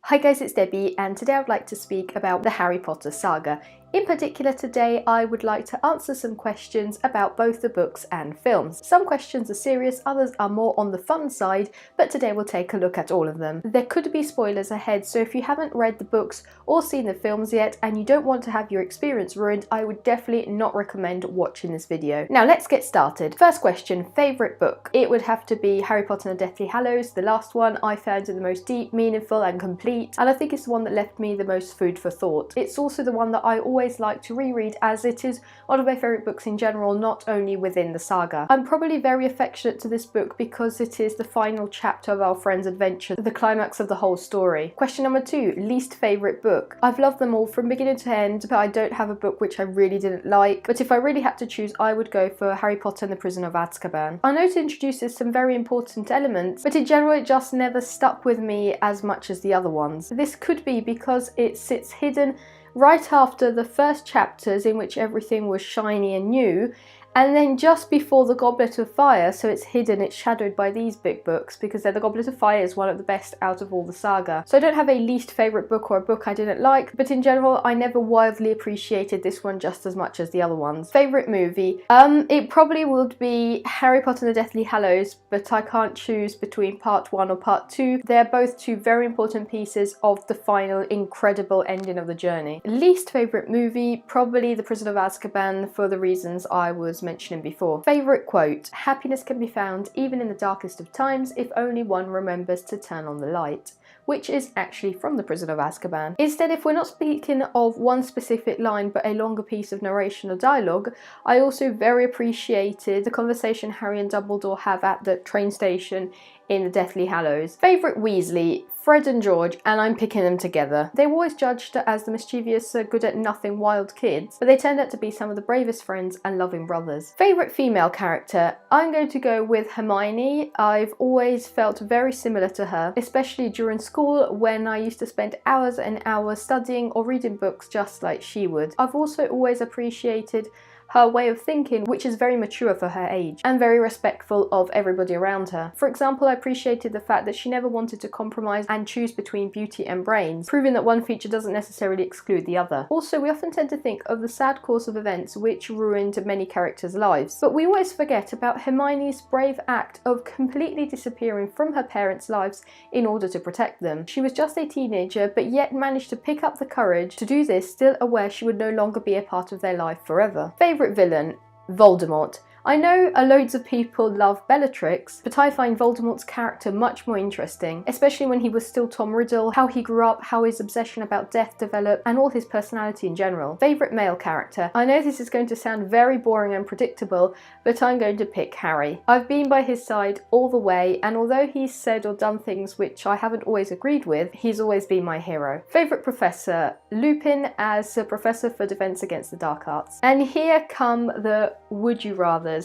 Hi guys, it's Debbie, and today I would like to speak about the Harry Potter saga. In particular today, I would like to answer some questions about both the books and films. Some questions are serious, others are more on the fun side, but today we'll take a look at all of them. There could be spoilers ahead, so if you haven't read the books or seen the films yet and you don't want to have your experience ruined, I would definitely not recommend watching this video. Now let's get started. First question, favourite book? It would have to be Harry Potter and the Deathly Hallows. The last one I found it the most deep, meaningful and complete, and I think it's the one that left me the most food for thought. It's also the one that I always like to reread, as it is one of my favourite books in general, not only within the saga. I'm probably very affectionate to this book because it is the final chapter of our friend's adventure, the climax of the whole story. Question number 2, least favourite book? I've loved them all from beginning to end, but I don't have a book which I really didn't like. But if I really had to choose, I would go for Harry Potter and the Prisoner of Azkaban. I know it introduces some very important elements, but in general it just never stuck with me as much as the other ones. This could be because it sits hidden right after the first chapters in which everything was shiny and new, and then just before the Goblet of Fire, so it's hidden, it's shadowed by these big books, because then the Goblet of Fire is one of the best out of all the saga. So I don't have a least favourite book or a book I didn't like, but in general I never wildly appreciated this one just as much as the other ones. Favourite movie? It probably would be Harry Potter and the Deathly Hallows, but I can't choose between part 1 or part 2. They're both two very important pieces of the final incredible ending of the journey. Least favourite movie? Probably The Prisoner of Azkaban, for the reasons I was mentioning before. Favourite quote? Happiness can be found even in the darkest of times if only one remembers to turn on the light, which is actually from The Prisoner of Azkaban. Instead, if we're not speaking of one specific line but a longer piece of narration or dialogue, I also very appreciated the conversation Harry and Dumbledore have at the train station in the Deathly Hallows. Favourite Weasley? Fred and George, and I'm picking them together. They were always judged as the mischievous, good at nothing wild kids, but they turned out to be some of the bravest friends and loving brothers. Favourite female character? I'm going to go with Hermione. I've always felt very similar to her, especially during school when I used to spend hours and hours studying or reading books just like she would. I've also always appreciated her way of thinking, which is very mature for her age and very respectful of everybody around her. For example, I appreciated the fact that she never wanted to compromise and choose between beauty and brains, proving that one feature doesn't necessarily exclude the other. Also, we often tend to think of the sad course of events which ruined many characters' lives, but we always forget about Hermione's brave act of completely disappearing from her parents' lives in order to protect them. She was just a teenager, but yet managed to pick up the courage to do this, still aware she would no longer be a part of their life forever. Favourite villain? Voldemort. I know loads of people love Bellatrix, but I find Voldemort's character much more interesting, especially when he was still Tom Riddle, how he grew up, how his obsession about death developed, and all his personality in general. Favourite male character? I know this is going to sound very boring and predictable, but I'm going to pick Harry. I've been by his side all the way, and although he's said or done things which I haven't always agreed with, he's always been my hero. Favourite professor? Lupin, as a professor for Defence Against the Dark Arts. And here come the would you rathers.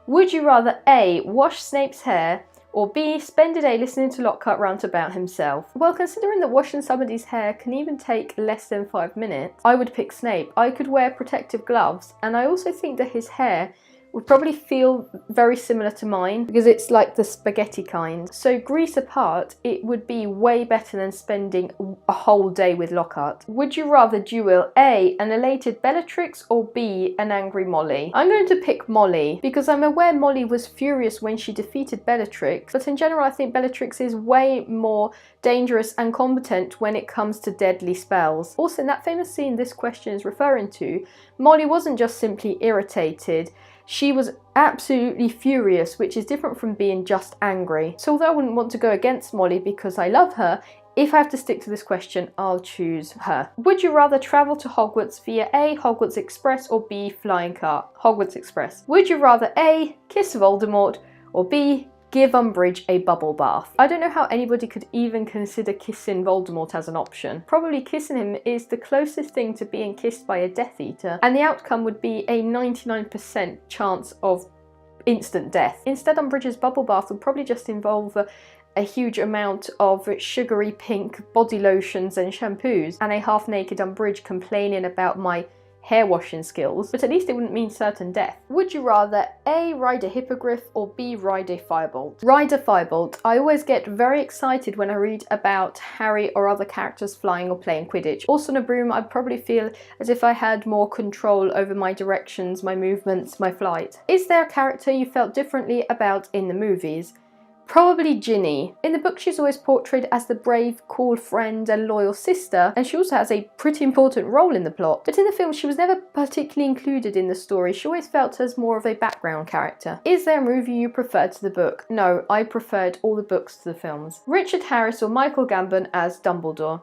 Would you rather A, wash Snape's hair, or B, spend a day listening to Lockhart rant about himself? Well, considering that washing somebody's hair can even take less than 5 minutes, I would pick Snape. I could wear protective gloves, and I also think that his hair would probably feel very similar to mine because it's like the spaghetti kind. So grease apart, it would be way better than spending a whole day with Lockhart. Would you rather duel A, an elated Bellatrix, or B, an angry Molly? I'm going to pick Molly because I'm aware Molly was furious when she defeated Bellatrix, but in general I think Bellatrix is way more dangerous and competent when it comes to deadly spells. Also, in that famous scene this question is referring to, Molly wasn't just simply irritated, she was absolutely furious, which is different from being just angry. So although I wouldn't want to go against Molly because I love her, if I have to stick to this question, I'll choose her. Would you rather travel to Hogwarts via A, Hogwarts Express, or B, flying car? Hogwarts Express. Would you rather A, kiss Voldemort, or B, give Umbridge a bubble bath? I don't know how anybody could even consider kissing Voldemort as an option. Probably kissing him is the closest thing to being kissed by a Death Eater, and the outcome would be a 99% chance of instant death. Instead, Umbridge's bubble bath would probably just involve a huge amount of sugary pink body lotions and shampoos, and a half-naked Umbridge complaining about my hair washing skills, but at least it wouldn't mean certain death. Would you rather A, ride a hippogriff, or B, ride a firebolt? Ride a firebolt. I always get very excited when I read about Harry or other characters flying or playing Quidditch. Also on a broom, I'd probably feel as if I had more control over my directions, my movements, my flight. Is there a character you felt differently about in the movies? Probably Ginny. In the book she's always portrayed as the brave, cool friend and loyal sister, and she also has a pretty important role in the plot. But in the film she was never particularly included in the story, she always felt as more of a background character. Is there a movie you preferred to the book? No, I preferred all the books to the films. Richard Harris or Michael Gambon as Dumbledore?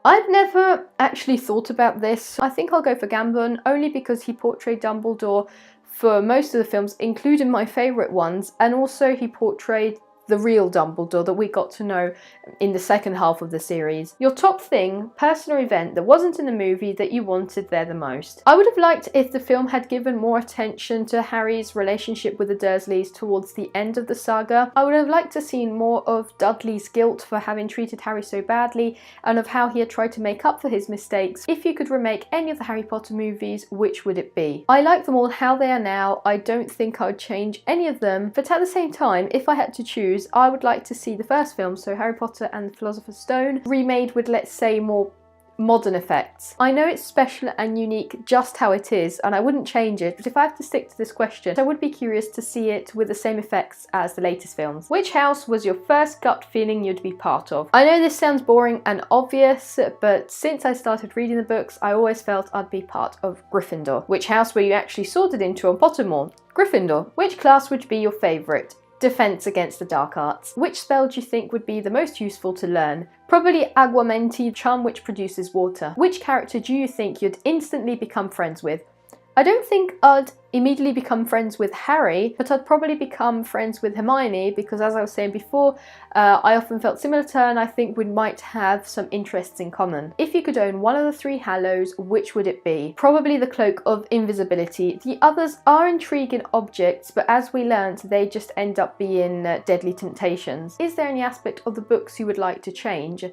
I've never actually thought about this. I think I'll go for Gambon, only because he portrayed Dumbledore for most of the films, including my favourite ones, and also he portrayed the real Dumbledore that we got to know in the second half of the series. Your top thing, person or event that wasn't in the movie that you wanted there the most? I would have liked if the film had given more attention to Harry's relationship with the Dursleys towards the end of the saga. I would have liked to see more of Dudley's guilt for having treated Harry so badly and of how he had tried to make up for his mistakes. If you could remake any of the Harry Potter movies, which would it be? I like them all how they are now. I don't think I would change any of them, but at the same time, if I had to choose, I would like to see the first film, so Harry Potter and the Philosopher's Stone, remade with, let's say, more modern effects. I know it's special and unique just how it is, and I wouldn't change it, but if I have to stick to this question, I would be curious to see it with the same effects as the latest films. Which house was your first gut feeling you'd be part of? I know this sounds boring and obvious, but since I started reading the books, I always felt I'd be part of Gryffindor. Which house were you actually sorted into on Pottermore? Gryffindor. Which class would be your favourite? Defense against the dark arts. Which spell do you think would be the most useful to learn? Probably Aguamenti, charm which produces water. Which character do you think you'd instantly become friends with? I don't think I'd immediately become friends with Harry, but I'd probably become friends with Hermione because, as I was saying before, I often felt similar to her and I think we might have some interests in common. If you could own one of the 3 Hallows, which would it be? Probably the Cloak of Invisibility. The others are intriguing objects, but as we learned, they just end up being deadly temptations. Is there any aspect of the books you would like to change?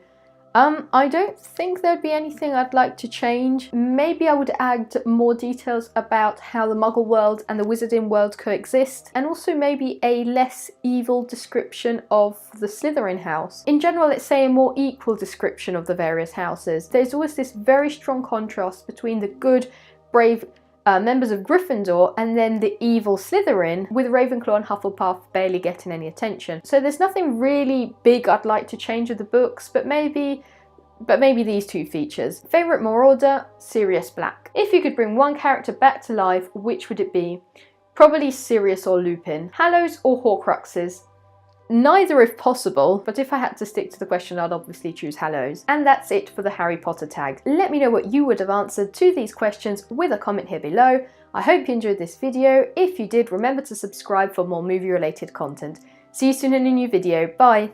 I don't think there'd be anything I'd like to change. Maybe I would add more details about how the Muggle world and the Wizarding world coexist, and also maybe a less evil description of the Slytherin house. In general, let's say a more equal description of the various houses. There's always this very strong contrast between the good, brave members of Gryffindor and then the evil Slytherin, with Ravenclaw and Hufflepuff barely getting any attention. So there's nothing really big I'd like to change with the books, but maybe these 2 features. Favourite Marauder? Sirius Black. If you could bring one character back to life, which would it be? Probably Sirius or Lupin. Hallows or Horcruxes? Neither if possible, but if I had to stick to the question, I'd obviously choose Hallows. And that's it for the Harry Potter tag. Let me know what you would have answered to these questions with a comment here below. I hope you enjoyed this video. If you did, remember to subscribe for more movie related content. See you soon in a new video. Bye!